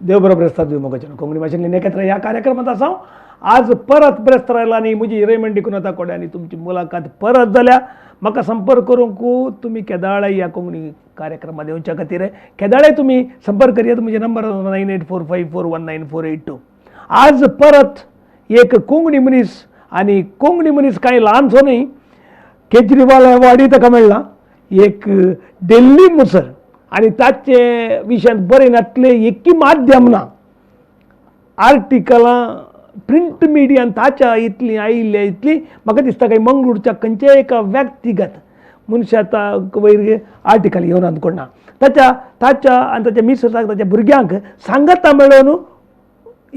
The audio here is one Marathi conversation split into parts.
देव बरोबर असतात विमुखाच्या कोंकणी भाषेतली नेकेत्र ह्या कार्यक्रमात असां आज परत ब्रेस्त राहिला आणि म्हजी रेमंडी कुणाता कोड्या आणि तुमची मुलाखत परत जाल्या म्हाका संपर्क करूंक तुम्ही केदाळे ह्या कोंकणी कार्यक्रमात येवच्या खातीर केदाळे तुम्ही संपर्क करियात म्हजे नंबर 9845419482 आज परत एक कोंकणी मनीस आणि कोंकणी मनीस काही ल्हानसो न्ही केजरीवाल अवॉर्डय ताका मेळ्ळा एक दिल्ली मुसर आणि ताचे विशयान बरें नातले एकी माध्यम ना आर्टिकलां प्रिंट मिडियान ताच्या इतली आयिल्ले इतली म्हाका दिसता काही मंगळूरच्या खंयच्या एका व्यक्तिगत मनशाचा वयर आर्टिकल येवन अंदकोणा ताच्या आनी ताच्या मिसेसाक ताच्या भुरग्यांक सांगता मेळोवन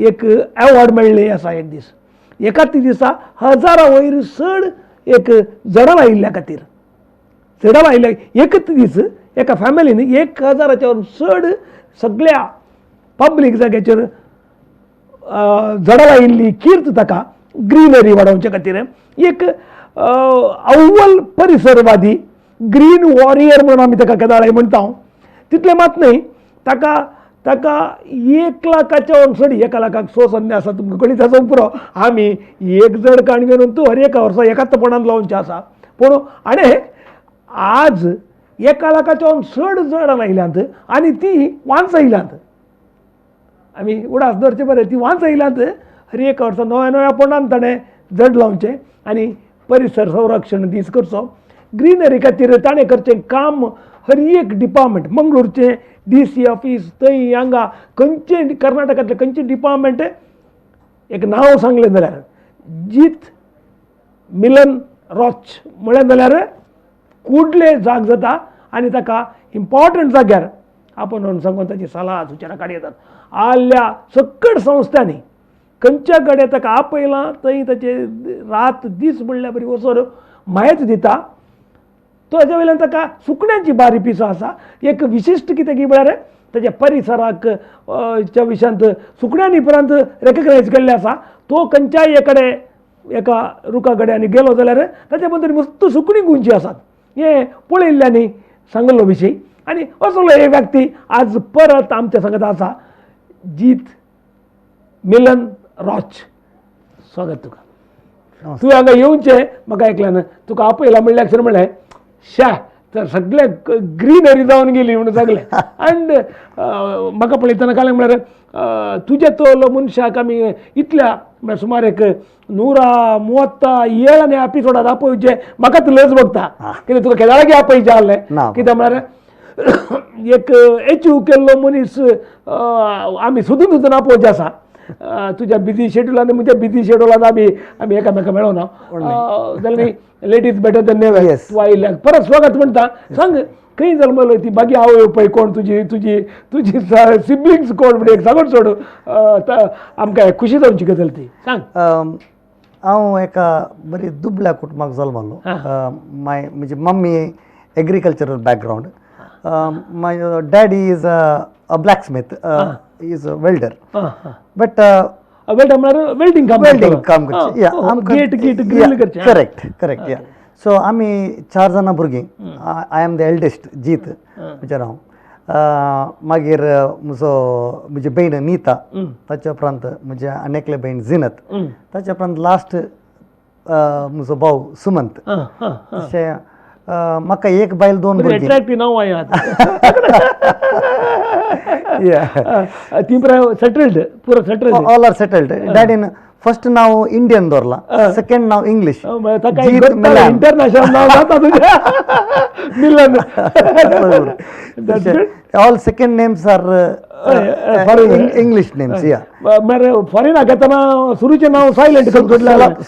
एक अवॉर्ड मेळ्ळें आसा एक दीस एकाच दिसा हजारा वयर चड एक जडाल आयिल्ल्या खातीर जडाल आयिल्ल्या एकच दीस एका फॅमिलीन 1000च्या वरून चड सगळ्या पब्लीक जाग्याचेर जडाल आयिल्ली कीर्त ताका ग्रीनरी वाडोवच्या खातीर एक अव्वल परिसरवादी ग्रीन वॉरियर म्हणून आमी ताका केदाळे म्हणटा तितले मात न्ही ताका 1,00,000च्या वरून चड 1,00,000 सो सन्ने आसा तुमकां कळीत आसा पुरो आमी एक जड काणगेन तूं हर एका वर्सा एकात्तपणान लावनचें आसा पूण आनी आज 1,00,000च्या वरून चड जड आयल्यांत आनी ती वांस आयल्यांत आमी उडास धरचे बरें ती वांस आयल्यांत हर एक वर्सा नव्या पोंडान ताणें जड लावचें आनी परिसर संरक्षण दीस करचो ग्रीनरी खातीर ताणें करचें काम हर एक डिपार्टमेंट मंगळूरचें DC ऑफिस थंय हांगा खंयचे कर्नाटकांतले खंयचे डिपार्टमेंट एक नांव सांगलें जाल्यार जीत मिलन रॉच म्हळें जाल्यार कुडले जाग जाता आनी ताका इम्पॉर्टंट जाग्यार आपण व्हरून सांगून ताची सलाह सुचना काडयतात आल्या सकट संस्थांनी खंयच्या कडेन ताका आपयलां थंय ताचे रात दीस म्हणल्या बरी वचोन म्हायती दिता ताच्या वयल्यान ताका सुकण्यांची बारी पिसो आसा एक विशिश्ट कितें की म्हळ्यार ताच्या परिसराक च्या विशयांत सुकण्यांनी उपरांत रेकग्नायज केल्ले आसा तो खंयच्याय एका रुखा कडेन गेलो जाल्यार ताच्या बद्दल मस्त सुकणी गुंची आसात हे पळयल्ल्यांनी सांगलो विशय आनी असलो हे व्यक्ती आज परत आमच्या सांगत आसा जीत मिलन रॉच स्वागत तुका तूं हांगा येवचें म्हाका आयकल्यान तुका आपयलां म्हणल्यार म्हणलें शा तर सगळे ग्रीनरी जावन गेली म्हणून सगळें अँड म्हाका पळयतना कळ्ळें म्हळ्यार तुजे तो मनशाक आमी इतल्या सुमार एक 137 एपिसोडात आपयचे म्हाकाच लज बघता कित्याक तुका केदाळाक आपयचें आहलें कित्याक म्हळ्यार एक एचीव केल्लो मनीस आमी सोदून आपोवचें आसा तुझ्या बिझी शेड्युलान म्हणजे बिझी शेड्युलान आम्ही एकामेका मेळोना जाल्यार late is better than never तूं आयिल्ल्याक परत स्वागत म्हणटा सांग खंय जल्मलो ती बागी हांव येवपय कोण तुजी सिबलिंग्स कोण म्हणजे एक सांगून सोड आमकां खुशी जावची गजाल ती सांग हांव एका बरी दुबळ्या कुटुंबाक जल्मलो म्हजी mummy agricultural background my daddy is a ब्लॅकस्मिथ is a welder but welder म्हळ्यार वेल्डिंग काम करचे गेट ग्रिल करचे करेक्ट या सो आमी 4 जाणां भुरगीं आय एम द एल्डेस्ट जीत म्हणजे हांव मागीर म्हजी बहीण नीता ताच्या उपरांत म्हजे आनेकले बहीण जिनत ताच्या उपरांत लास्ट म्हजो भाऊ सुमंत तशें म्हाका एक बायल 2 भुरगीं नांव ती सेटल्ड पुरो सेटल्ड ऑल आर सेटल्ड डॅडीन फर्स्ट नाव इंडियन दवरला सेकंड नाव इंग्लिश इंटरनॅशनल नाव जाता तुझें Milan all second names are English names या मरे फॉरेनाक येतना सुरूचें नाव सायलेंट करून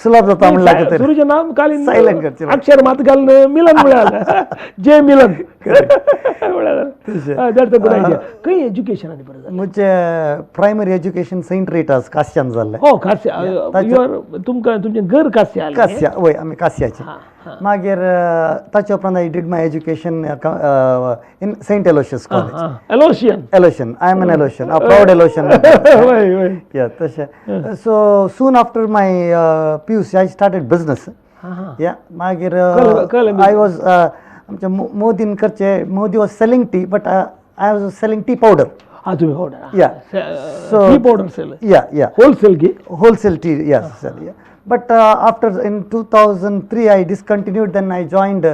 सुलभ जाता म्हणल्यार सुरूचें नाव खाली सायलेंट करचें अक्षर मात घालून मिलन म्हळ्यार जे मिलन दॅट्स अ गुड आयडिया खंय एज्युकेशन आनी बरें म्हजे प्रायमरी एज्युकेशन सेंट रिटास कास्यान जाल्लें हो कास्या तुमकां तुमचें घर कास्या कास्या वय आमी कास्याचे मागीर ताच्या उपरांत I did my education in saint Aloysius college Aloysian I am an Aloysian a proud Aloysian या तशें so soon after my PUC I started business या मागीर आय वॉज आमच्या मोदीन करचे Modi was selling tea but I was selling tea powder हा तुम्ही order Yeah. So- tea powder sale Yeah. Wholesale की Wholesale tea, yes, sir. Yeah. But after in 2003, I discontinued. Then I joined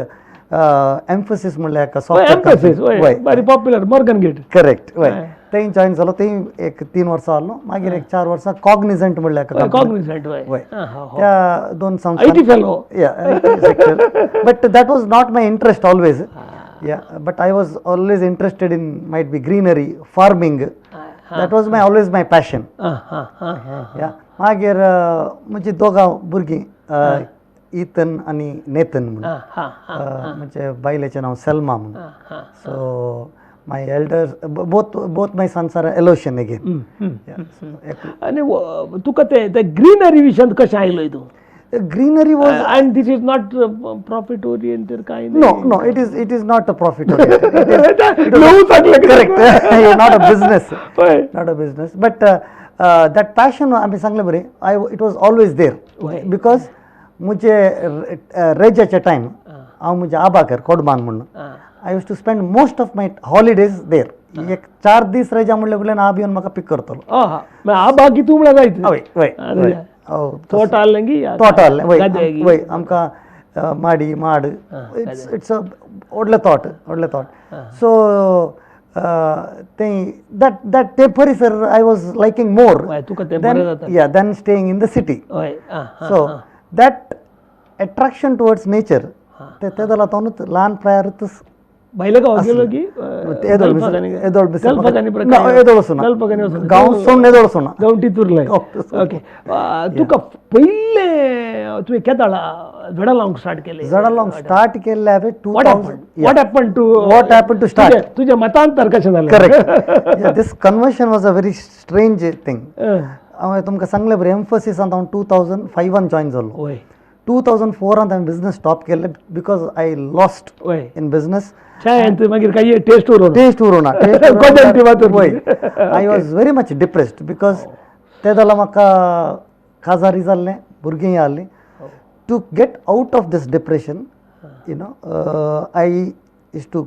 Emphasis म्हणलं एका software एम्फेसिस company. वय. Very popular Morgan get correct वय थंय जॉईन जालो थंय एक 3 वर्सां आलो मागीर एक 4 वर्सां कॉग्निझंट म्हणल्या एका company. कॉग्निझंट वय हो. त्या दोन IT fellow. sector. But that was not my interest always. Yeah, but I was always interested in might be greenery, farming. That was always my passion. Yeah. मागीर म्हणजे दोगां भुरगीं इथन आणि नेथन म्हणून म्हणजे बायलेचें नांव सेल्मा म्हणून so my elders both my sons are Aloysian again आणि तुका ते ग्रीनरी विशयान कशें आयलोय तूं greenery was and this is not profit oriented काय no it is not a profit oriented. Correct Not a business. होय Not a business, but that passion आम्ही सांगले बरे it was always there Why? because मुझे रेजाच्या टाइम हांव म्हजे आबाकर कोडमान म्हणून I use to spend most of my holidays there एक 4 दीस रेजा म्हणले कडल्यान हांव येवन म्हाका पिक करतलो आ बाकी तूं म्हणल्यार जायत वय तोट आल्लेंगी तोट वय आमकां माडी माड इट्स अ व्हडले थॉट सो ते परिसर आय वॉज लायकिंग मोर तुका ते बरें जाता than staying in the city होय so that attraction towards nature ते जालां तातूंत ल्हान प्रायारूच भायले गांव गेलो की गांव सोडून येदोळ सोडना जावन तितूरले ओके तुका पयले तुवें केदाळा झाडां लावंक स्टार्ट केले झाडां लावंक स्टार्ट केल्ले हांवें what happened to start? तुजें मतांतर कशें जालें correct this conversion was a very strange thing हांवें तुमकां सांगलें बरें एम्फसिसान हांव 2005 जॉइन जालो होय 2004 हांवें बिझनस स्टॉप केल्ले बिकॉज आय लॉस्ट होय इन बिझनस चाय मागीर काही टेस्ट उरून टेस्ट उरोना वय I was very much depressed because ते जाल्यार म्हाका काजारी जाल्लें भुरगीं जाल्लीं to get out of this depression you know I is to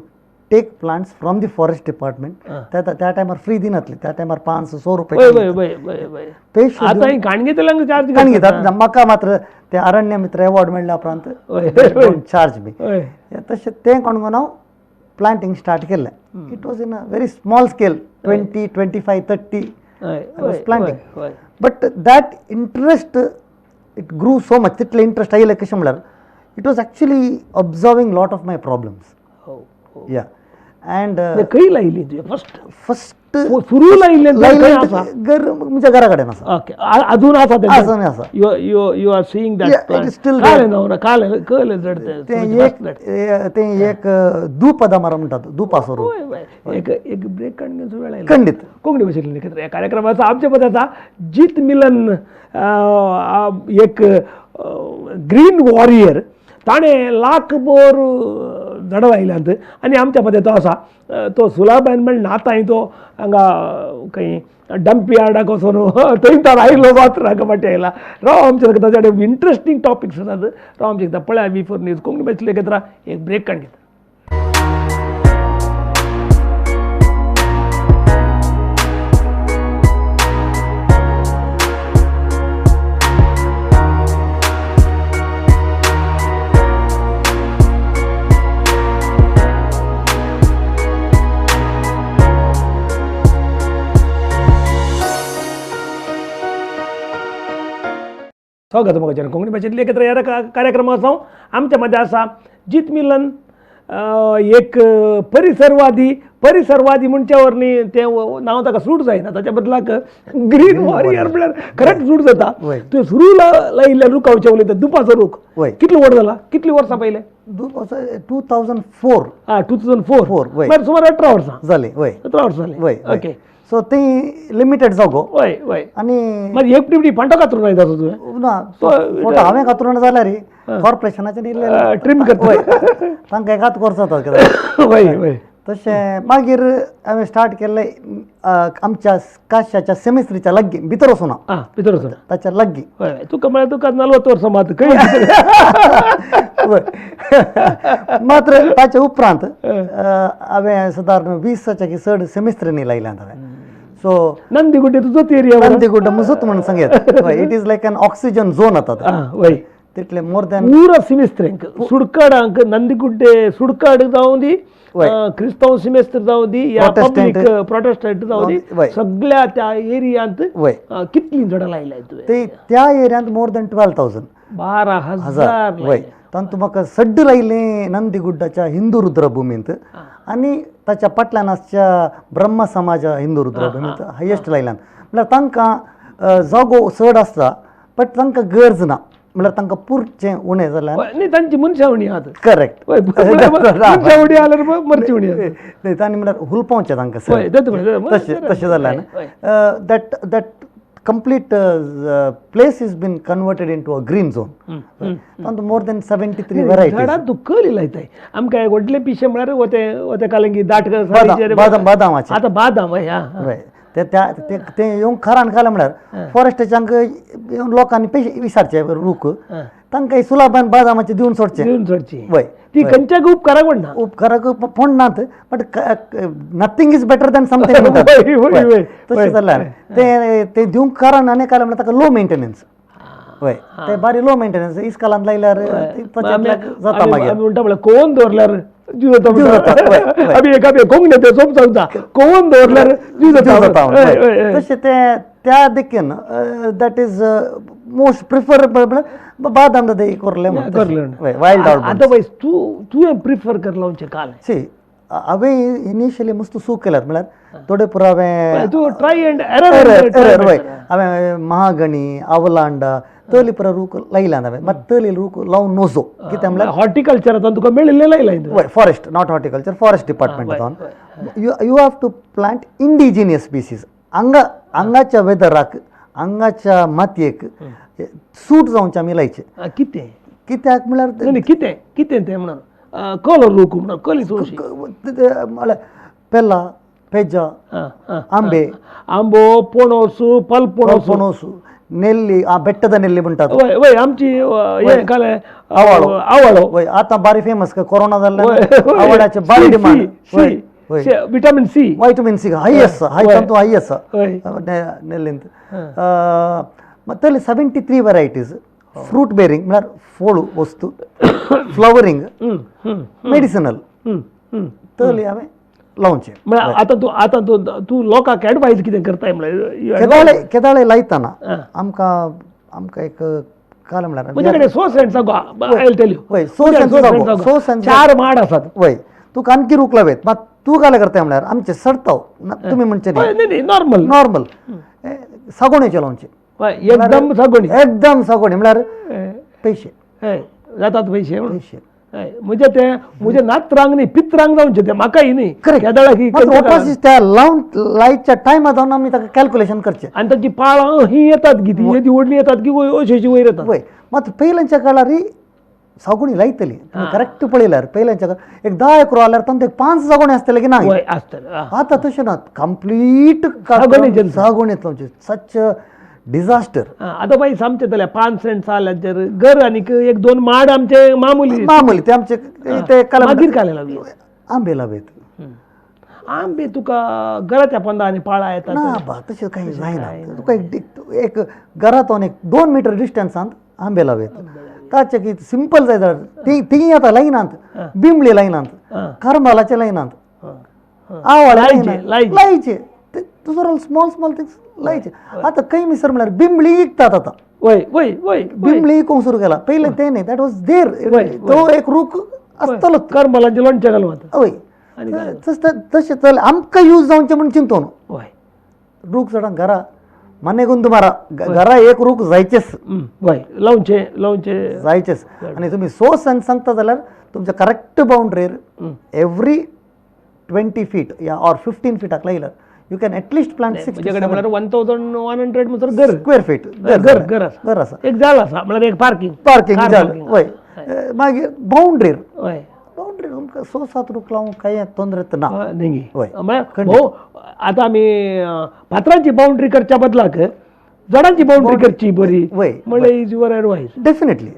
take plants from the forest department त्या टायमार फ्री दिनातली त्या टायमार 500 रुपये पेश आता ही गाणगे तेलंग चार्ज काण घेतात म्हाका मात्र ते अरण्य मित्र अवॉर्ड मेळ्ळ्या उपरांत चार्ज मी तशें तें कोण हांव प्लांटिंग स्टार्ट केल्लें it was in a very small scale 20, 25, 30 I was planting. But that interest, it grew so much. Title interest आयले कशें म्हळ्यार it was actually observing lot of my problems या अँड खंय लायली तुवें फस्ट सुरू लायिल्लें घर म्हज्या घरा कडेन आसा ओके अजून आसा अजून आसा you are seeing Yeah, it is still काले नवरा काले जडते तें एक दुपदा मरा म्हणटात दुपासोरू एक ब्रेक काढण्याचा वेळ आहे खंडित कोंकणी भाषेतले या कार्यक्रमाचा आमच्या पदाचा जित मिलन एक ग्रीन वॉरियर ताणें लाखभर झाडां लायल्यांत आनी आमच्या मदें तो आसा तो सुलाबायन म्हण नाताय तो हांगा खंय डंप यार्डाक वचून थंय तो आयलो मात्र हांगा फाटी आयला राव आमचे ताचे कडेन इंट्रस्टींग टॉपिक्स आसात राव आमचे एकदां पळया बिफोर न्यूज कोंकणी भाशेतले घेतरा एक ब्रेक काण घेता स्वागत म्हाका कोंकणी भाशेंतले एकत्र ह्या कार्यक्रमाचो आमच्या मदें आसा जीत मिलन एक परिसरवादी म्हणच्या वरनी तें नांव ताका सूट जायना ताच्या बदलाक ग्रीन वॉरियर म्हळ्यार खरेंच सूट जाता तुवें सुरू लायिल्ल्या रुखावचे उलयता दुपाचो रूख कितलो व्हड जाला कितली वर्सां पयले 2004 2004 सुमार 18 वर्सां जाली 17 वर्सां जाली ओके सो ती लिमिटेड जागो वय आनी मागीर एकटी फांटो कातरून लायता तुवें ना फोटो हांवें कातरून जाल्यार कॉर्पोरेशनाच्यान इल्ले ट्रीम करता तांकां एकाच वर्स जाता कितें वय तशें मागीर हांवें स्टार्ट केल्लें आमच्या काश्याच्या सेमिस्ट्रीच्या लागीं भितर वचूना भितर वचून ताच्या लागीं हय तुका म्हळ्यार तुका 40 वर्सां मात खंय मात्र ताच्या उपरांत हांवें सादारण 20च्या की चड सेमिस्ट्रीनी लायल्यात हांवें सो नंदीगुड्डे तुझोच एरिया ನಂದಿಗುಡ್ಡ ಮುಸುತ್ म्हणून सांगेत it is like an oxygen zone आता वय तितले मोर दॅन पूरा सिमेस्त्रेंक सुडकाडांक नंदीगुड्डे सुडकाड जाऊन दी क्रिस्तांव सिमेस्त्र जाऊन दी या पब्लिक प्रोटेस्टंट जाऊन दी वय. सगळ्या त्या एरियांत वय कितली झाडां लायलाय तुवें ते त्या एरियांत मोर दॅन 12,000 12,000 वय तातूंत म्हाका सड्ड लायलें नंदीगुड्डाच्या हिंदू रुद्रभुमींत आनी ताच्या फाटल्यान आसच्या ब्रह्म समाज हिंदू रुद्रभुमींत हायेस्ट लायल्यान म्हळ्यार तांकां जागो चड आसता बट तांकां गरज ना म्हळ्यार तांकां पुरचें उणें जाल्यार न्ही तांची मनशावणी आहात करेक्ट मनशावणी आल्यार मरचिवणी तांणी म्हळ्यार हुलपावचें तांकां वय तशें जाल्यार that that complete place has been converted into a green zone and more than 73 varieties झाडां दुखली लायताय आमकां एक व्हडले पिशे म्हळ्यार वते कालंगी दाट बादामाचे आतां बादाम हय ते येवंक खरान खालें म्हळ्यार फॉरेस्टाच्यांक येवन लोकांनी पयशे विचारचे रूख तांकां सुलाबान बादामाचे दिवन सोडचे वय ती खंयच्याक उपकाराक म्हणना उपकाराक फोंड नात but nothing is better than something तशें जाल्यार ते दिवंक कारण आनी काल म्हळ्यार ताका लो मेंटेनन्स वय ते बारी लो मेंटेनन्स इस्कालांत लायल्यार जाता मागीर आमी म्हणटा म्हळ्यार कोवन दवरल्यार जीव जाता आमी एका कोंकणी ते सोप सांगता कोवन दवरल्यार जीव जाता तशें ते त्या देखीन दॅट इज मोस्ट प्रिफरेबल बादाम ते करले वायल्ड आतां पळय तुवें प्रिफर करला म्हणजे काल सी हांवें इनिशियली मस्त सूख केल्यात म्हळ्यार थोडे पुरो हांवें तूं ट्राय एंड एरर वय हांवें महागणी आवलांडा तली पुरो रूख लायल्यान हांवें मात तली रूख लावन नोजो कित्याक म्हळ्यार हॉर्टिकल्चरांत तुका मेळिल्लें लायलाय वय फॉरेस्ट नॉट हॉर्टिकल्चर फॉरेस्ट डिपार्टमेंटान you have to plant indigenous species हांगाच्या वेदराक हांगाच्या मातयेक सूट जावचे आमी लायचे कितें कित्याक म्हळ्यार कितें तें म्हणून कलर रूख म्हणून कली चडशी म्हळ्यार पेला पेजा आंबे आंबो पणस पणस नेल्ली बेट्टದ नेल्ली म्हणटात वय आमची हे काले आवाळो वय आतां बारी फेमस कोरोना जाल्ल्यान आवाळ्याचे बारी डिमांड विटामिन सी वैटमिन सी हाय आसा हाय आसा नेल्लींत तले 73 varieties फ्रूट बेरिंग म्हळ्यार फळ वस्तू फ्लवरिंग मेडिसिनल तली हांवें लावचे आतां तूं लोकांक एडवायज कितें करताय म्हळ्यार केदाळे लायतना आमकां एक काल म्हळ्यार म्हजे कडेन सोर्स एंड सांगो आय विल टेल यू वय सोर्स एंड 4 माड आसात वय तुका आणखी रूख लावेत मात तूं काल करताय म्हळ्यार आमचे सडताव तुमी म्हणचे न्ही नॉर्मल सागोणेचे लावचे एकदम सागोणी म्हळ्यार पयशे जातात पयशे म्हणजे ते म्हणजे नात्रांग न्ही पित्रांग जावचे ते म्हाकाय न्ही त्या लावन लायच्या टायमार जावन आमी ताका कॅल्क्युलेशन करचे आनी ताची पाळां ही येतात की ती व्हडली येतात की अशेची वयर येतात वय मात पयलींच्या काळार सागोणी लायतली करेक्ट पळयल्यार पयलींच्या काळार एक 10 एकरो जाल्यार तांकां 5 सागोणी आसतले की ना आतां तशें ना कंप्लीट सागोणीत लावचे सच डिझास्टर आतां बाई सामचे जाल्यार 5 सेंट जाल्यार घर आनीक 1-2 माड आमचे मामुली ते आमचे ते मागीर काले लावली आंबे लावेत आंबे तुका घराच्या पंदांनी पाळा येतात ना बा तशें कांय जायना तुका एक घरांतून एक 2 मीटर डिस्टन्सांत आंबे लावेत ताचे की सिंपल जाय जाल्यार ती आतां लायनात बिंबळी लायनात करमालाचे लायनात लायचे तुजो स्मॉल थिंग्स लायचे आतां खंय मिसर म्हळ्यार बिंबळी विकतात आतां बिंबळी विकूंक सुरू केला पयलें तें न्ही दॅट वॉज देर तो एक रूख आसतलो करमलांचे लोणचें घालून वय तशें जाल्यार आमकां यूज जावचें म्हण चिंतून रूख चडाक घरा माने गुंदुमारा घरा एक रूख जायचेच लावचे जायचेच आनी तुमी सोर्स आनी सांगता जाल्यार तुमच्या करेक्ट बाउंड्रीर एवरी 20 feet या ऑर 15 feet लायल्यार यू कॅन एटलिस्ट प्लांट 1100 म्हणसर घर स्क्वेअर फीट घर आसा एक जाळ आसा म्हळ्यार एक पार्किंग वय मागीर बाउंड्रीर तुमकां 6-7 रूख लावंक कांय तोंदरेत ना आतां आमी फातरांची बाउंड्री करच्या बदलाक झाडांची बाउंड्री करची बरी म्हळ्यार इज युअर एडवायस डेफिनेटली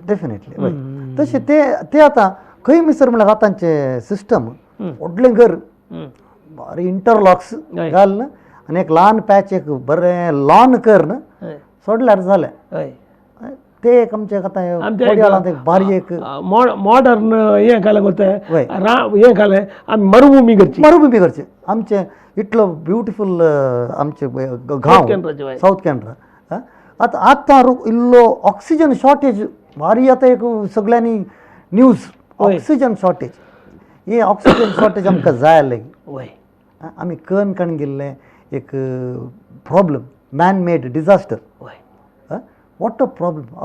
तशें ते आतां खंय मिसर म्हळ्यार आतांचे सिस्टम व्हडलें घर बारी इंटरलॉक्स घालन आणि एक ल्हान पॅच एक बरें लॉन कर ना हय सोडल्यार जालें हय ते एक आमचे आतां आमच्या कोडयाळांत एक बारी एक मॉडर्न हें घालें वय. हें घालें आमी मरुभुमी करची मरुभूमी करचे आमचे इतलो ब्युटिफूल आमचे गांव कॅनराचे वय. साऊथ कॅनरा आतां इल्लो ऑक्सिजन शॉर्टेज भारी आतां एक सगळ्यांनी न्यूज ऑक्सिजन शॉर्टेज हे ऑक्सिजन शॉर्टेज आमकां जाय आसलें वय आमी कण कण गेल्ले एक प्रॉब्लम मॅन मेड डिझास्टर वय वॉट अ प्रॉब्लम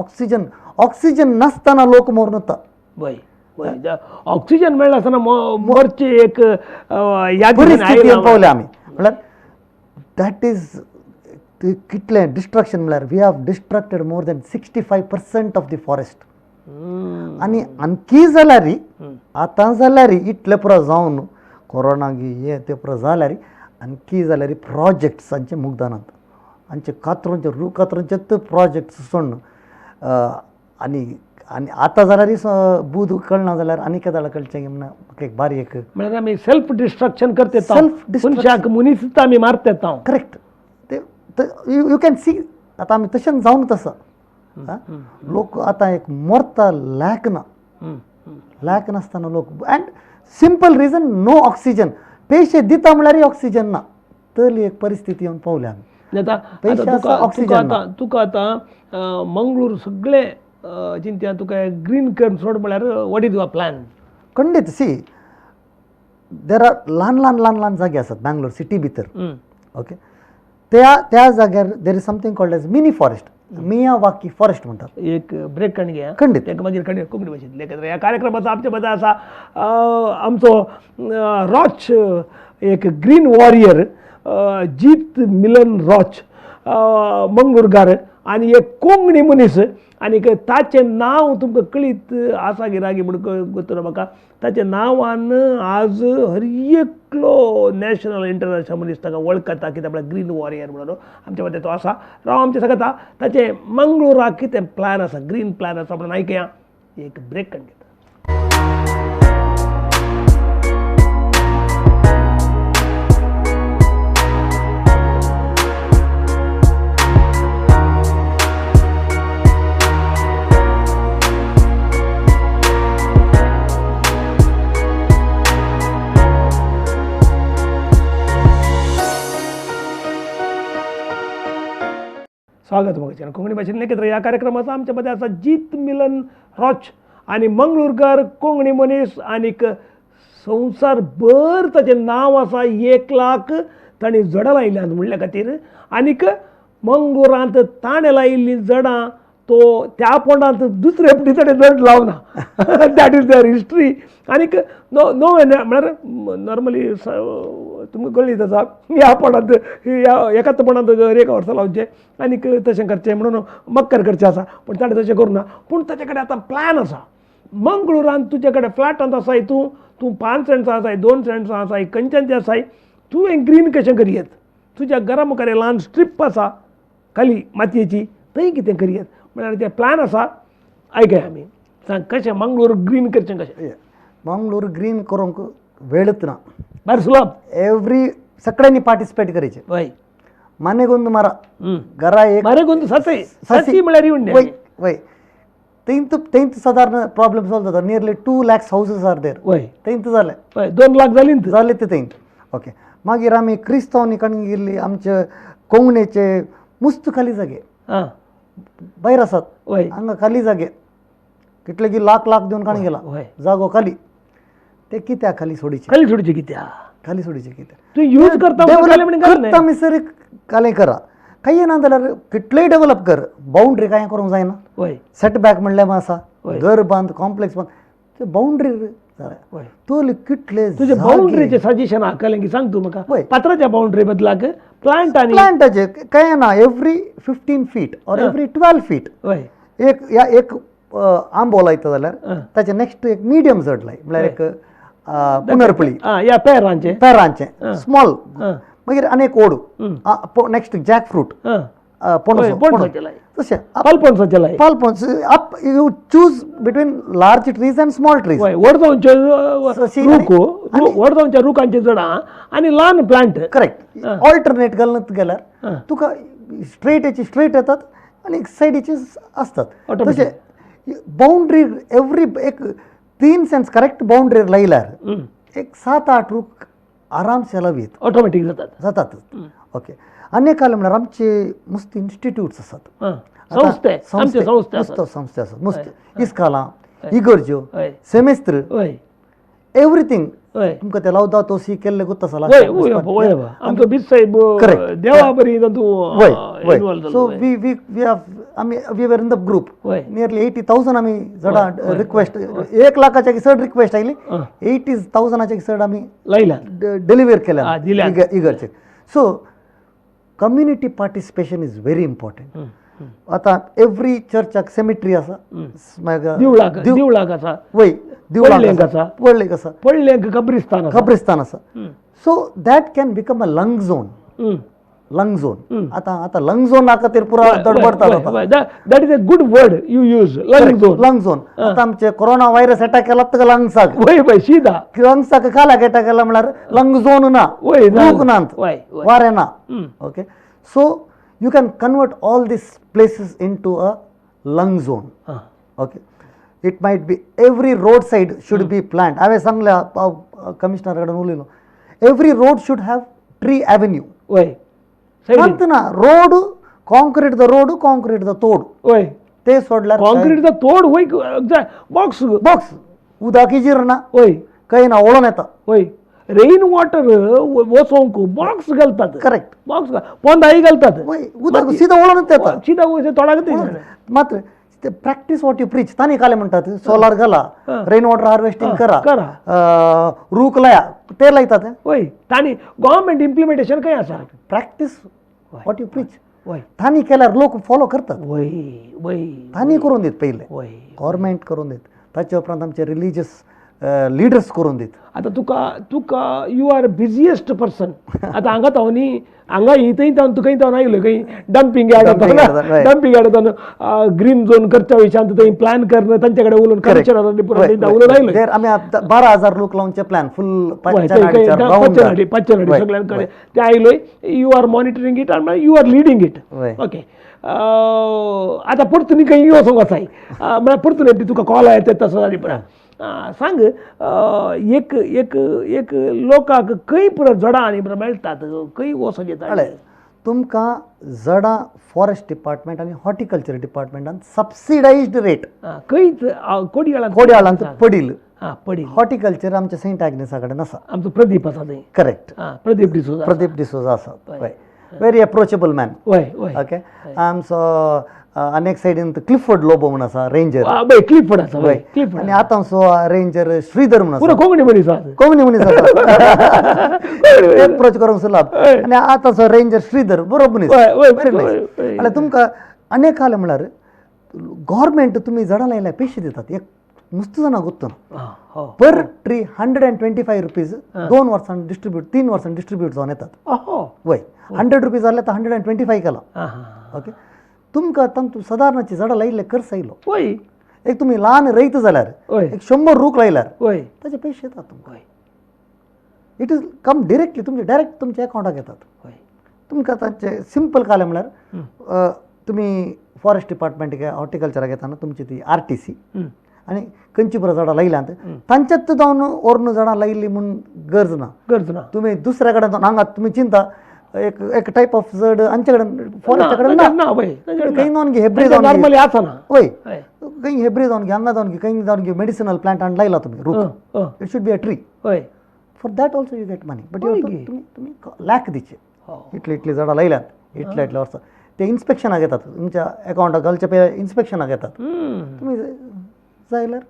ऑक्सिजन नासतना लोक मरून वता वय वय ऑक्सिजन मेळ्ळा आसतना मरची एक याद परिस्थिती पावले आमी म्हळ्यार दॅट इज कितलें डिस्ट्रक्शन म्हळ्यार we have destructed more than 65% of the forest आनी आणकी जाल्यार आतां जाल्यार इतले पुरो जावन कोरोनागी हे ते पुरो जाल्यार आणकी जाल्यार प्रोजेक्ट्सांचे मुग्दानांत आमचे कातरूंचे रू कातरूंचे प्रोजेक्ट्स सोडून आनी आनी आतां जाल्यार बूद कळना जाल्यार आनी केदां कळचें म्हणून म्हाका एक बारी एक म्हळ्यार आमी सेल्फ डिस्ट्रक्शन करते Self-destruction. मनशाक मनीस आमी मारतात करेक्ट ते यू कॅन सी आतां आमी तशें जावन तसं लोक आतां एक मरता लॅक ना लॅक नासतना लोक and simple reason no oxygen पयशे दिता म्हळ्यार ऑक्सिजन ना तरी एक परिस्थिती येवन पावले आमी पयशे आसा ऑक्सिजन ना तुका आतां मंगळूर सगळे चिंत्या तुका ग्रीन कर्न सोड म्हळ्यार वॉट इज युअर प्लॅन खंडीत सी देर आर ल्हान ल्हान ल्हान ल्हान जागे आसात बँगलोर सिटी भितर ओके त्या जाग्यार there is something called as mini forest Miyawaki forest म्हणटात एक ब्रेक काणी घे खंडीत ताका मागीर कोंकणी भाशेंतले ह्या कार्यक्रमाचो आमच्या मदें आसा आमचो रॉच एक ग्रीन वॉरियर जीत मिलन रॉच मंगळूरकार आनी एक कोंकणी मनीस आनीक ताचें नांव तुमकां कळीत आसा गिरागी म्हणून गोतलो म्हाका ताच्या नांवान आज हर एकलो नॅशनल इंटरनॅशनल मनीस ताका वळखता कित्याक म्हळ्यार ग्रीन वॉरियर म्हणून आमच्या मदें तो आसा राव आमचें सांगता ताचें मंगळूराक कितें प्लॅन आसा ग्रीन प्लॅन आसा म्हणून आयकया एक ब्रेक काडून घेता स्वागत मग कोंकणी भाशेन लेखित ह्या कार्यक्रमाचा आमच्या मध्ये आसा जीत मिलन रॉच आणि मंगळूरकर कोंकणी मनीस आनीक संवसारभर ताचें नांव आसा 1 लाख ताणें जडां लायल्यात म्हणल्या खातीर आनीक मंगळूरांत ताणें लायिल्लीं जडां तो त्या पोंडांत दुसरे फावटी ताणें जड लावना दॅट इज दर हिस्ट्री आनीक नो म्हळ्यार नॉर्मली तुमकां कळीत आसा ह्या पोंडांत एकाच पोंडांत 1 वर्सां लावचें आनीक तशें करचें म्हणून मक्कर करचें आसा पूण ताणें तशें करूना पूण ताचे कडेन आतां प्लॅन आसा मंगळूरांत तुजे कडेन फ्लॅटांत आसाय तूं 5 सेंट्सां आसाय 2 सेंट्सां आसाय खंयच्यांचे आसाय तूं हें ग्रीन कशें करियत तुज्या घरा मुखार ल्हान स्ट्रीप आसा खाली मातयेची थंय कितें करियत म्हळ्यार ते प्लॅन आसा आयकया आमी सांग कशें मंगळूर ग्रीन करचें कशें मंगळूर ग्रीन करूंक वेळच ना भायर सुलभ एवरी सगळ्यांनी पार्टिसिपेट करचें वय मनेगोंद मारा घरा एक मारे गोंद साची म्हळ्यार येवन वय वय थंयत सादारण प्रॉब्लम सॉल्व जाता nearly 2 lakhs houses are there वय थंयत जालें वय 2 लाख जालीं जाले ते थंय ओके मागीर आमी क्रिस्तांवांनी काणी गेल्ली आमचे कोंकणीचे मुस्त खाली जागे आं भायर आसात वय हांगा खाली जागे कितले की लाख दिवन काणी गेला वय जागो खाली ते कित्याक खाली सोडीचे खाली सोडची कित्या खाली सोडीचे कित्याक तूं यूज करता करता मिसर कालें करा काही ना जाल्यार कितलेंय डेव्हलप कर बाउंड्री कांय करूंक जायना वय सेटबॅक म्हणलें आसा घर बांद कॉम्प्लेक्स बांद ते बाउंड्री वय तोल कितले तुजे बाउंड्रीचे सजेशन आकलें की सांग तूं म्हाका वय. पात्राच्या बाउंड्री बदलाक प्लांट आनी प्लांटाचे काय ना एवरी 15 feet और एवरी 12 feet वय एक आंबो लायता जाल्यार ताचे नेक्स्ट एक मिडियम जड लाय म्हळ्यार एक पुनर्पळी या पेरांचे पेरांचे स्मॉल आं मागीर आनी एक ओडू नेक्स्ट जॅक फ्रूट पणसाचें लाय. तशें पालपणसाचें लाय. पालपणस up you choose between large trees and small trees. हय वडजावचे सशी वडजावच्या रुखांची झाडां आनी ल्हान प्लांट. करेक्ट ऑल्टरनेट घालत गेल्यार तुका स्ट्रेट येतात आणि सायडीचे असतात तशें बाउंड्री एवरी एक 3 सेंस करेक्ट बाउंड्री लायल्यार एक 7-8 रूख आरामसे लावीत ऑटोमॅटीक जातात. ओके आनी काल म्हणल्यार आमचे मस्त इन्स्टिट्यूट्स आसात. संस्थे आमचे संस्थे आसात मस्त इस्कालां इगर्ज्यो हय सेमेस्त्र हय एवरीथिंग हय तुमकां ते लावता तोसी केल्ले गुत्ता वय आमचो बीच साहेब देवा बरी तूं so we were in the group nearly 80,000 आमी झाडां रिक्वेस्ट 1 लाखाच्या चड रिक्वेस्ट आयली 80,000च्या चड आमी लायला डिलिव्हर केल्या इगरचे. So community participation is very important. आता एवरी चर्चाक सेमिट्री आसा दिवळाक आसा वय पडलेंक आसा व्हडलें आसा पडलेंक कब्रिस्तान आसा. So that can become a lung zone. आता लंग झोन खातीर पुरा धडपडटा. That is a good word you use lung zone. आता आमचे कोरोना व्हायरस अटॅक केला तुका लंग्साक वय सीधा लंग्साक काल्याक अटॅक केला म्हळ्यार लंग झोन ना रूख नात वारें ना. Okay so you can convert all these places into a lung zone. Okay it might be every road said should be plant. हांवें सांगल्या कमिशनरा कडेन उलयलो every road should have tree Avenue. वय ना रोड कॉन्क्रीट द तोड वय ते सोडल्यार कॉन्क्रीट द तोड वय बॉक्स उदकी जिरना वय काही ना ओळून येता. वय रेन वॉटर वचोंक बॉक्स घालतात. करेक्ट बॉक्स पोंदाई घालतात उदक सीदा ओळून येता सीधा तोडाक मात्र प्रॅक्टिस वॉट यू प्रीच तांणी काले म्हणटात सोलार घाला रेन वॉटर हार्वेस्टिंग करा रूख लाया ते लायतात. वय तांणी गव्हर्मेंट इम्प्लिमेंटेशन खंय आसा. प्रॅक्टिस वॉट यू प्रीच वय तांणी केल्यार लोक फॉलो करतात. वय वय तांणी करून दीत पयले वय गव्हर्मेंट करून दीत ताचे उपरांत आमचे रिलिजियस लिडर्स करून दीत. आता तुका यू आर बिझिएस्ट पर्सन. आता हांगा तो न्ही हांगा थंय तुका तो आयलो खंय डंपिंग यार्ड ग्रीन झोन करच्या विशयांत थंय प्लॅन करणं तांचे कडेन उलोवन उलोवन आयलो आमी 12,000 लोक लावचे प्लॅन फुल पाचशे सगळ्यां कडेन ते आयलोय. यू आर मॉनिटरींग इट आनी you are leading it. Okay आता परतून खंय वचोंक वचाय म्हळ्यार परतून तुका कॉल येता तसो जाली पळय. सांग एक एक एक लोकांक खंय पुरो झाडां आनी मेळटात खंय वचोन येता. तुमकां झाडां फॉरेस्ट डिपार्टमेंट आनी हॉर्टिकल्चर डिपार्टमेंटान सबसिडायज्ड रेट खंयच कोडयाळांत पडील पडील. हॉर्टिकल्चर आमच्या सेंट एग्नेसा कडेन आसा. आमचो प्रदीप आसा थंय. करेक्ट प्रदीप डिसोजा आसा. Very approachable man. ओके आमचो अनेक सायडीन क्लिफोर्ड लोबो म्हणून आसा रेंजर. क्लिफोर्ड आसा आनी आतांचो रेंजर श्रीधर म्हणून आसा. कोंकणी मनीस अप्रोच करूंक सुलाब. आनी आतांचो रेंजर श्रीधर बरोबर मनीस व्हेरी नायस. आनी तुमकां अनेक काल म्हळ्यार गव्हर्मेंट तुमी झाडां लायल्यार पयशे दितात. एक नुस्तें जाणा गुत्तून पर ट्री 125 रुपीज 2 वर्सां डिस्ट्रिब्यूट 3 वर्सां डिस्ट्रिब्यूट जावन येतात. वय 100 रुपीज जाल्यार 125 केला. ओके तुमकां तांतूं सादारणाची झाडां लायिल्ले खर्च आयलो. वय एक तुमी ल्हान रयत जाल्यार एक 100 रूख लायल्यार वय ताचे पयशे येतात तुमकां. इट इज कम डिरेक्टली तुमचे डायरेक्ट तुमच्या अकाउंटाक येतात. तुमकां तांचे सिंपल कालें म्हळ्यार तुमी फॉरेस्ट डिपार्टमेंट हॉर्टिकल्चराक येताना तुमची ती RTC आनी खंयची झाडां लायल्यांत तांच्यात जावन ओर्न झाडां लायिल्ली म्हूण गरज ना. तुमी दुसऱ्या कडेन हांगा तुमी चिंता एक टायप ऑफ झाड आमचे कडेन फॉरेस्टा कडेन ना. खंय जावन घे हेब्री नॉर्मली आसा ना. वय खंय हेब्री जावन घे हांगा जावन घे खंय जावन घे मेडिसिनल प्लांट आनी लायला तुमी रूख it should be a tree. For that also you get money. But तुमी लाख दिचे इतली झाडां लायल्यात इतल्या वर्सां ते इन्स्पेक्शनाक येतात तुमच्या अकाउंटाक घालचे पळय इन्स्पेक्शनाक येतात. तुमी जाल्यार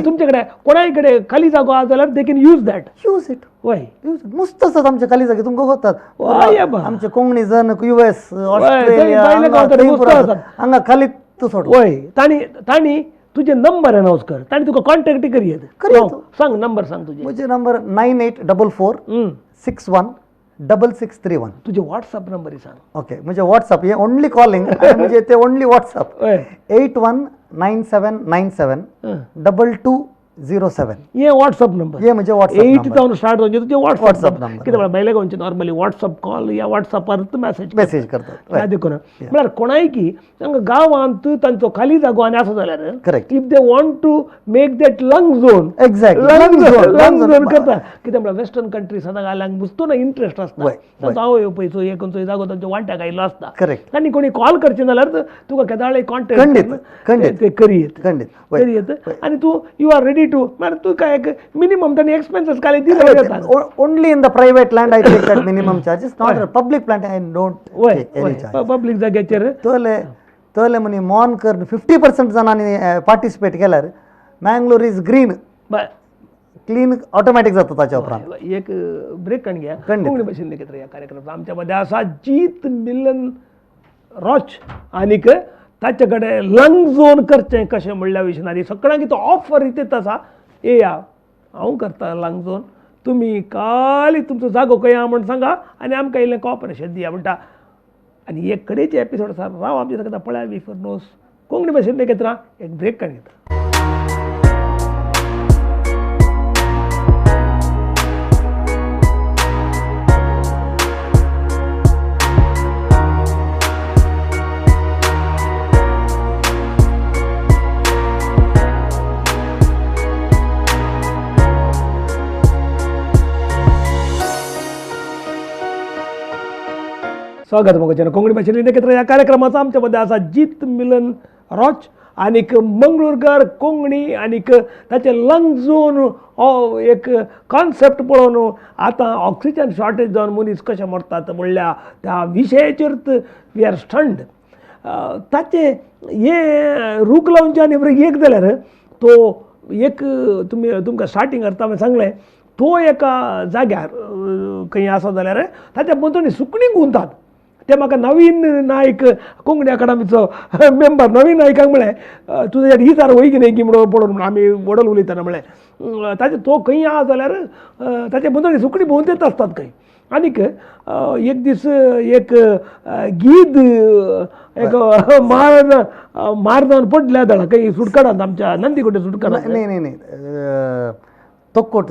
तुमचे कडेन कोणाय कडेन खाली जागो आसा जाल्यार they can use that. Use it. वय मस्त आसात आमचे खाली जागे तुमकां वतात. आमचे कोंकणी जन US ऑस्ट्रेलिया हांगा खाली तूं सोड. वय तांणी तुजे नंबर अनाउन्स कर. तांणी तुका कॉन्टॅक्ट करियत. सांग नंबर सांग तुजे. म्हजे नंबर 9844 61 6631. तुझे व्हॉट्सअप नंबर सांग. ओके, म्हणजे व्हॉट्सअप हे ओनली कॉलिंग म्हणजे ते ओनली व्हॉट्सअप होय 819797 2207. ये व्हॉट्सअप नंबर हे म्हणजे व्हॉट्सअप 8 नंबर. जाऊन स्टार्ट होऊन तुझे WhatsApp व्हॉट्सअप number. नंबर किती बैले गोंचे नॉर्मली व्हॉट्सअप कॉल या व्हॉट्सअपवर मेसेज मेसेज करतात. काय देखो ना म्हळ्यार कोणाय की तांकां गांवांत तांचो खाली जागो आनी आसा जाल्यार Correct. If they want to make that lung zone Exactly. Lung Lung zone. Zone करता कित्याक म्हळ्यार वेस्टर्न कंट्री सदां घालांक बुजतो ना इंटरेस्ट आसता वय, तांचो आवय येवपयचो हे खंयचोय जागो तांच्या वांट्याक आयिल्लो आसता Correct. आनी कोणी कॉल करचें जाल्यार तुका केदाळे खंडीत, कॉन्टॅक्ट खंडीत. ते करी येत खंडीत. वय. करी येत आनी तूं यू आर रेडी टू म्हळ्यार तूं काय मिनिमम तांणी एक्सपेन्सेस काय दिले येतात Only in the private land I take that minimum charges, not a public land I don't take any charge. Public जाग्याचेर तोले म्हणे मॉनकर 50% जणांनी पार्टिसिपेट केल्यार Mangalore is green clean automatic जाता ताच्या उपरांत. एक ब्रेक काढून घ्या. खंडित. कोंकणी भाशेन लेगीत या कार्यक्रमात आमच्यामध्ये असा जीत मिलन रॉच आनीक ताचे कडेन लंग झोन करचें कशें म्हणल्या विशीं आनी सगळ्यांक तो ऑफर इथे आसा येया हांव करता लंग झोन तुमी खाली तुमचो जागो खंय आहा म्हण सांगा आनी आमकां इल्लें कॉपरेशन दिया म्हणटा आनी एक कडेचे एपिसोड आसा राव आमच्या सगळ्या पळया वी फॉर नोस कोंकणी भाशेन लेगीत एक ब्रेक काडून घेता. स्वागत मग कोंकणी भाशेन लेगीत या कार्यक्रमाचा आमच्यामध्ये असा जीत मिलन रॉच आनीक मंगळूरकर कोंकणी आनीक ताचे लंग झोन हो एक कॉन्सेप्ट पळोवन आतां ऑक्सिजन शॉर्टेज जावन मनीस कशें मरतात म्हणल्या त्या विशयाचेर वी आर स्टंड ताचे हे रूख लावचे आनी एक जाल्यार तो एक तुमकां स्टार्टींग करता हांवें सांगलें तो एका जाग्यार खंय आसा जाल्यार ताच्या मदीं सुकणीं गुंतात ते म्हाका नवीन नायक कोंकणी अकादमीचो मेंबर नवीन नायकाक म्हळें तुजे हिसार वय की न्ही की म्हणून पडोवन आमी वडल उलयतना म्हळें ताचे तो खंय आहा जाल्यार ताचे मदीं सुकणीं भोंवून येत आसतात खंय आनीक एक दीस एक गीद एक मार जावन पडल्या जाणा खंय सुटकाडांत आमच्या नंदीकोटे सुटकाडांत नाही तोकोट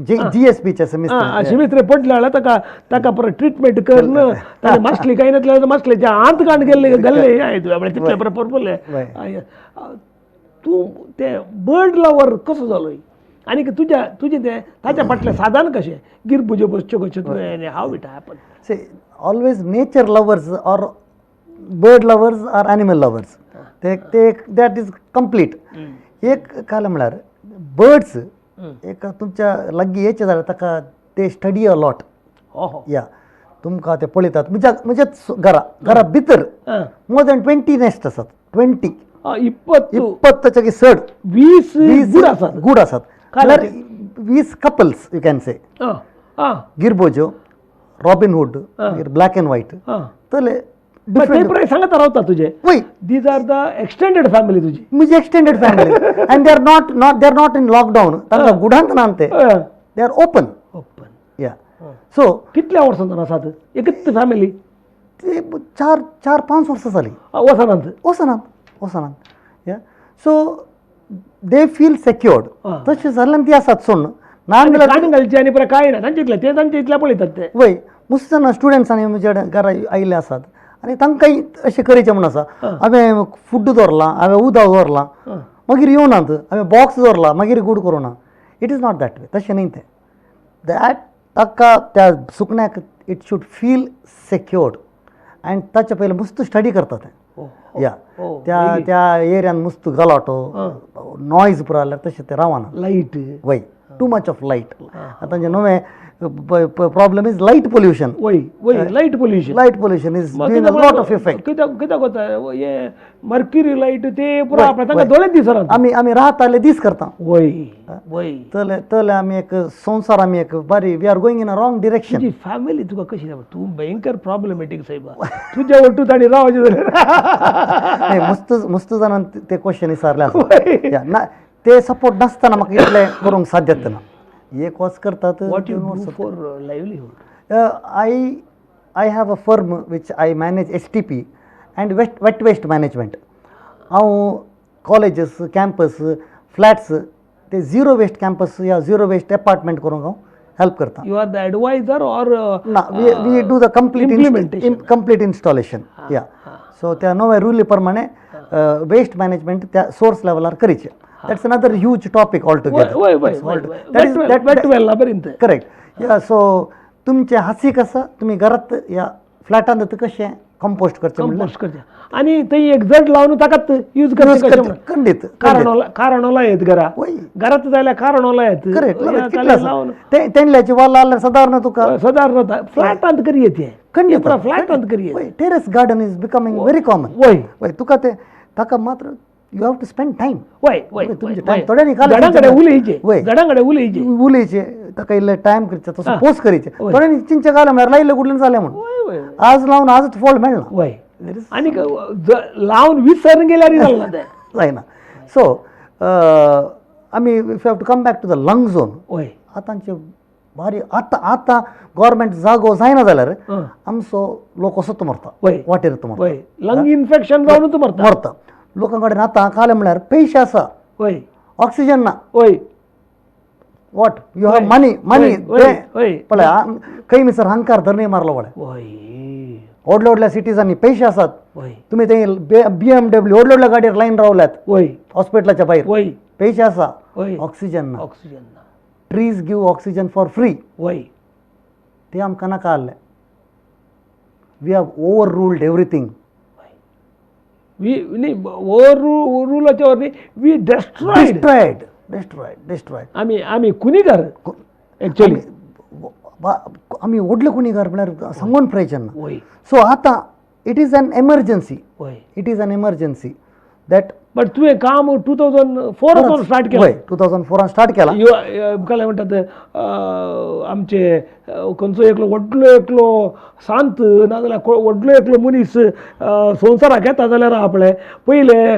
GSPच्या शिमित्रे पडले जाल्यार ताका परत ट्रिटमेंट करन ताणें मासली कांय नासल्यार मासलेच्या आंत कांड घाल्ले तितले परत परपरले तूं ते बर्ड लवर कसो जालोय आनीक तुजें तें ताच्या फाटलें साधन कशें गिरपुज्यो बसच्यो कश्यो तुवें how it happen say always nature lovers or bird lovers or animal lovers ते दॅट इज कंप्लीट. एक काल म्हळ्यार बर्ड्स एक तुमच्या लागीं येचे जाल्यार ताका ते स्टडी अ लॉट या तुमकां ते पळयतात म्हणजे घरा भितर मोर दॅन 20 नेस्ट आसात 20 ताचे चड 20 गूड आसात 20 कपल्स यू कॅन से गिरबोजो रॉबिनहूड ब्लॅक अँड व्हाईट तले सांगता रावता तुझे वय these are the extended family तुजी म्हणजे extended family and they are not in lockdown तांकां गुडांत ना ते दे आर ओपन या सो कितल्या वर्सांतून आसात एकच फॅमिली ते 4-5 वर्सां जालीं वसनांत या सो दे फील सेक्युर्ड तशें जाल्यार ती आसात सोड काण घालचे आनी परत काय ना तांचे इतल्या पळयतात ते वय मुस्त जाणां स्टुडंट्सांनी म्हज्या घरा आयिल्ले आसात आनी तांकांय अशें करचें म्हण आसा हांवें फूड दवरलां हांवें उदक दवरलां मागीर येवनात हांवें बॉक्स दवरला मागीर गूड करूना it is not that way तशें न्ही तें दॅट ताका त्या सुकण्याक it should feel secured and ताचे पयलीं मुस्त स्टडी करता तें या त्या एरियान मुस्त गलाटो नॉयज पुरो जाल्यार तशें तें रावना लायट वय टू मच ऑफ लायट आतां जे नवें problem is light pollution light pollution is doing a lot of effect कित्याक कोता हे मर्क्युरी लायट ते पुरो आपल्या तांकां दोळे दिसना आमी राहताले दीस करता वय तले आमी एक संवसार आमी एक बरी we are going in a wrong direction तुजी फॅमिली तुका कशी जाता तूं भयंकर प्रॉब्लेमॅटीक सायबा तुज्या वटू ताणी रावचे जाल्यार मस्त जाणां ते क्वेश्चन विचारले आसा ते सपोर्ट नासतना म्हाका इतलें करूंक साध्य ना एक वच करतात what you do for livelihood I have a firm which I manage STP and wet waste management. हांव कॉलेजीस कॅम्पस फ्लॅट्स ते झिरो वेस्ट कॅम्पस या झिरो वेस्ट अपार्टमेंट करूंक हांव हेल्प करता. You are the adviser or ना we do the complete installation या. सो त्या नव्या रुली प्रमाणे वेस्ट मॅनेजमेंट त्या सोर्स लेवलार करीचे. That's another huge topic all together. Correct या. सो तुमचे हासी कसं तुम्ही घरात या फ्लॅटांत कशें कंपोस्ट करचें म्हणल्यार आणि ते एक जड लावून ताकात यूज करता. खंडीत कारणोला येत घरात जायला कारणोला येत तेंडल्याची वाल लायल्यार सादारण तुका साधारण फ्लॅटांत करी येते. खंडीत फ्लॅटांत करी येते. Terrace garden is becoming very common. वय तुका ते ताका मात्र you have to spend time. तुमचे टायम थोड्यांनी झाडांकडे उलयचे ताका इल्ले टायम करचे तसो पोस्ट करीचे. थोड्यांनी चिंचे घाले म्हळ्यार लायले कुठल्यान जालें म्हणून आज लावन आजच फळ मेळना. आणि लावून विसरून गेल्यार जायना. सो आमी if have to come back to the lung zone. आतांचे भारी आतां गव्हर्मेंट जागो जायना जाल्यार आमचो लोक असोच मरता वाटेर मरता. लंग इन्फेक्शन जावन मरता. लोकां कडेन आतां काले म्हळ्यार पयशे आसा ऑक्सिजन ना. वॉट यू हॅव मनी पळय खंय मिसर हंकार धर नाही मारलो पळय. व्हडल्या व्हडल्या सिटीजांनी पयशे आसात. तुम्ही ते BMW व्हडल्या व्हडल्या गाडयेर लायन रावल्यात हॉस्पिटलाच्या भायर. पयशे आसा ऑक्सिजन ना. Trees give oxygen for free. ते आमकां नाका आसलें. We have overruled everything. आम्ही कुणीगर ऍक्च्युअली आम्ही व्हडले कुणीगर म्हळ्यार सांगून प्रयत्न ना. सो आतां it is an emergency. It is an emergency that. But तुवें काम 2004 स्टार्ट केलं. 2004 स्टार्ट केला. काय म्हणतात आमचे खंयचो एकलो सांत नाजाल्यार व्हडलो एकलो मनीस संवसाराक येता जाल्यार आपले पयले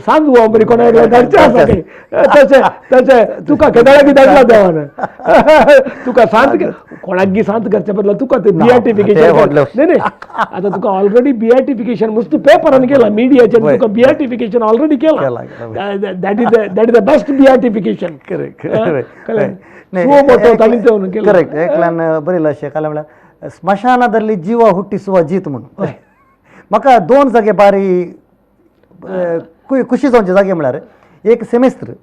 सांत हो बरी कोणाक धाडचें आसा तशें तशें तुका केदाळ्याक धाडला देवान. तुका सांत कोणाक सांत करचे बदला तुका ते बिआयटिफिकेशन नाही आतां तुका ऑलरेडी बिआयटिफिकेशन मस्त पेपरान केला मिडियाचेर तुका बिआयटिफिकेशन ऑलरेडी केला. That is the best beautification. Correct. बरयलें अशें काले म्हळ्यार स्मशानादल्ली जिवा हुट्टिसुवा जीत म्हणून. म्हाका दोन जागे बारी खुशी जावचे जागे म्हळ्यार एक सेमेस्त्र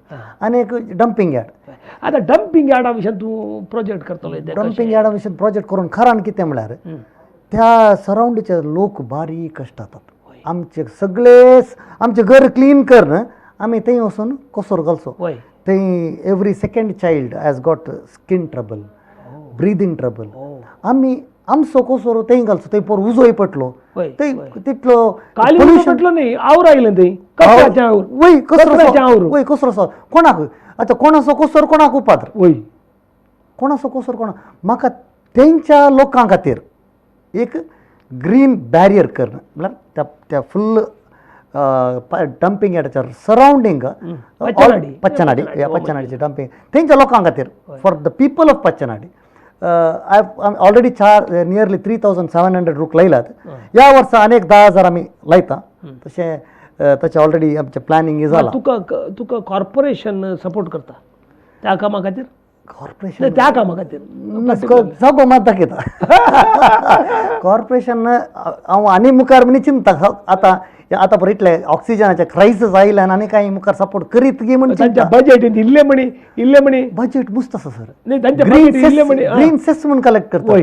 आनी एक डंपिंग यार्ड. आतां डंपिंग यार्डा विशीं तूं प्रोजेक्ट करतलो. डंपिंग यार्डा विशीं प्रोजेक्ट करून खरान कितें म्हळ्यार त्या सरावंडीचे लोक बारी कश्ट जातात. आमचे सगळे आमचे घर क्लीन कर आमी थंय वचून कोसोर घालचो. थंय every second child has got skin trouble, breathing trouble. आमी आमचो कोसोर थंय घालचो. थंय पोर उजोय पडलो थंय तितलो पोल्यूशन न्ही आवड आयलें थंय वय कोसरो आसा कोणाक. आतां कोणाचो कोसोर कोणाक उपात्र. कोणाचो कोसोर कोणाक. म्हाका तेंच्या लोकां खातीर एक ग्रीन बॅरियर कर म्हळ्यार त्या फुल्ल डंपिंग यार्डाच्या सरावंडींग पच्चनाडीचे डंपिंग तेंच्या लोकां खातीर for the people of Pachanady. I already nearly 3700 रूख लायल्यात. ह्या वर्सा आनी 10,000 आमी लायता. तशें ऑलरेडी आमचें प्लॅनिंग जाला. तुका कॉर्पोरेशन सपोर्ट करता त्या कामा खातीर. कॉर्पोरेशन त्या कामा खातीर जागो मात दाखयता. कॉर्पोरेशन हांव आनी मुखार म्हणी चिंता. आतां पळय इतले ऑक्सिजनाचे क्रायसीस आयल्यान आनी कांय मुखार सपोर्ट करीत गी म्हण बजेट इल्ले म्हणी बजेट मस्त आसा सर. ग्रीन सेस म्हण कलेक्ट करतात.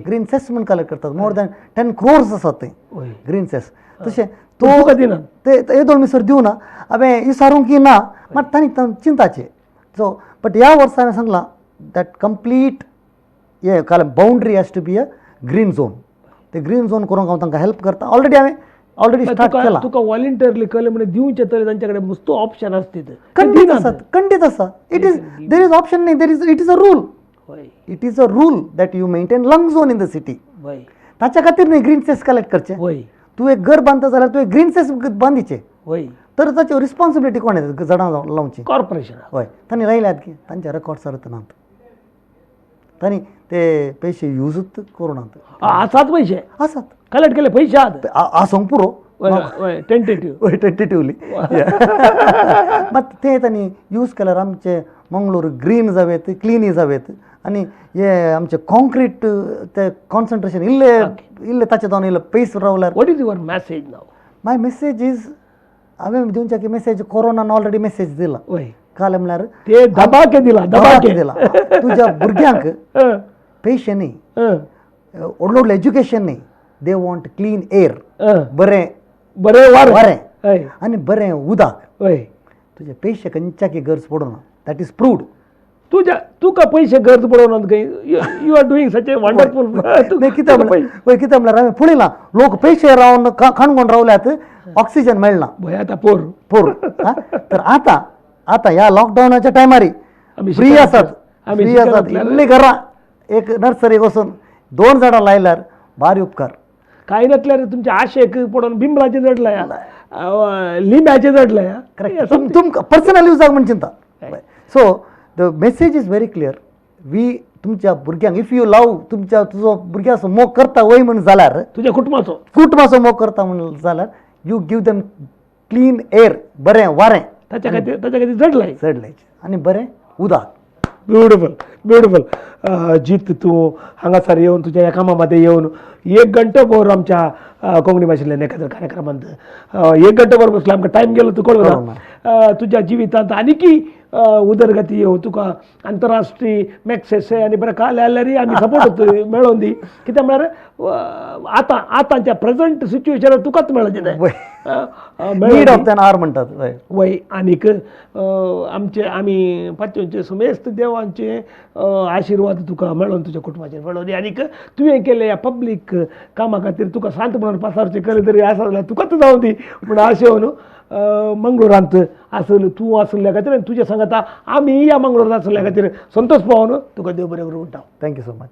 ग्रीन सेस म्हण कलेक्ट करतात. मोर दॅन 10 crores आसात थंय ग्रीन सेस. तशें तो ते येदोळ मिसर दिवना हांवें विचारूंक की ना मात तांणी चिंताचे. सो बट ह्या वर्सा हांवें सांगलां दॅट कंप्लीट हे boundary has to be a green zone. ते ग्रीन झोन करूंक हांव तांकां हेल्प करता. ऑलरेडी स्टार्ट केला. तुका वॉलंटियरली केले म्हणजे दिवचे तरी तांचे कडेन मस्त ऑप्शन असतात. खंडीत आसा. It is there is option न्ही. It is a rule. It is a rule that you maintain lung zone in the city. ताच्या खातीर न्ही ग्रीन सेस कलेक्ट करचे. तूं एक घर बांदता जाल्यार तुवें ग्रीन सेस बांदीचे. तर ताची रिस्पॉन्सिबिलिटी कोण झाडां लावची. कॉर्पोरेशन. तांणी लायल्यात की तांचे रेकॉर्ड्स नात. तानी ते पैसे यूजच करू ना आसात पैसे आसात कलेक्ट केले पैसे आहात आसोंग पुरो टेंटेटिव्ह टेंटेटिव्हली मग ते त्यांनी यूज केल्यार आमचे मंगळूर ग्रीन जावेत क्लीन जावेत आणि हे आमचे कॉन्क्रीट ते कॉन्सन्ट्रेशन इल्ले इल्ले ताचे जावन इल्ले पयस रावल्यार what is your message now my message is हांवें दिवचे की मेसेज कोरोनान ऑलरेडी मेसेज दिला वय काल म्हळ्यार ते दबाके दिला दबाके दिला तुझ्या भुरग्यांक पयशे न्ही व्हडलें व्हडलें एज्युकेशन न्ही दे वॉन्ट क्लीन एअर बरें बरे वार वारें आनी बरें उदक वय तुजे पयशे खंयच्याकी गरज पडना दॅट इज प्रूव्ड तुका पैसे गरज पडोवनात खंय you are doing such a wonderful कितें म्हळ्यार हांवें पळयलां लोक पयशे रावन खाणगोण रावल्यात ऑक्सिजन मेळना भंय आतां पोर पोर तर आतां ह्या लॉकडावनाच्या टायमारी फ्री आसात इल्ली घरां एक नर्सरीक वचून 2 झाडां लायल्यार भारी उपकार काय नसल्यार तुमच्या आशेक पडोवन बिंबलाचे जडलाय लिंब्याचे जडलाय तुमकां पर्सनल युजाक म्हण चिंता so the message is very clear we तुमच्या भुरग्यांक इफ यू लव तुजो भुरग्याचो मोग करता वय म्हण जाल्यार तुज्या कुटुंबाचो मोग करता म्हण जाल्यार you give them clean air बरें वारें ताच्या खातीर जडलाय आनी बरें उदक ब्युटिफूल जीत तूं हांगासर येवन तुज्या ह्या कामा मध्ये येवन 1 घंटोभर आमच्या कोंकणी भाशेंतल्यान एखाद्या कार्यक्रमांत 1 घंटोभर बसलो आमकां टायम गेलो तूं कळना तुज्या जिवितांत आनीकी उदरगती येवं तुका आंतरराष्ट्रीय मॅक्सेसे आनी बरें काल जाल्यारय आमी सपोर्ट मेळोवन दी कित्याक म्हळ्यार आतांच्या प्रेझंट सिच्युएशनार तुकाच मेळचें नीड ऑफ एन आवर म्हणटात वय आनीक आमचे आमी पांचवेंचे सुमेस्त देवांचे आशिर्वाद तुका मेळोन तुज्या कुटुंबाचेर मेळोन दी आनीक तुवें केले ह्या पब्लीक कामा खातीर तुका सांत म्हणून पासारचे खरें तरी आसा जाल्यार तुकाच जावं दी पूण अशें मंगळुरांत तूं आसल्या खातीर आनी तुज्या सांगाता आमी ह्या मंगळुरांत आसल्या खातीर संतोष पावन तुका देव बरें करूं म्हणटा थँक्यू सो मच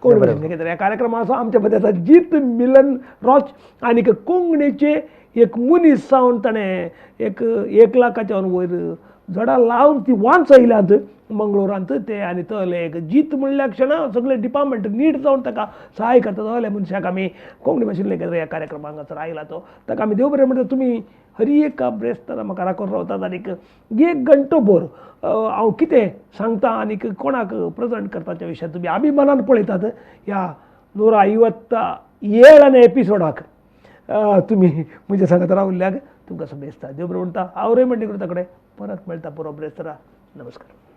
कोंकणी भाशेंत ह्या कार्यक्रमाचो आमच्या मदें आसा जीत मिलन रॉच आनीक कोंकणीचे एक मनीस जावन ताणें एक 1 लाखाच्या वयर झाडां लावन ती वांच आयल्यात मंगळुरांत ते आनी तले एक जीत म्हणल्या क्षणा सगळे डिपार्टमेंट नीट जावन ताका सहाय करता तसल्या मनशाक आमी कोंकणी भाशेंतले ह्या कार्यक्रमाक हांगासर आयला तो ताका आमी देव बरें म्हणटा तुमी हरी एक ब्रेस्तार म्हाका राखून रावतात आनीक 1 घंटोभर हांव कितें सांगता आनीक कोणाक प्रेझेंट करपाच्या विशयान तुमी अभिमानान पळयतात ह्या 157 एपिसोडाक तुमी म्हज्या सांगात रावल्ल्याक तुमकां समेस्ता देव बरें म्हणटा हांव रेमंडी करता कडेन परत मेळटा पुरो ब्रेस्तारा नमस्कार.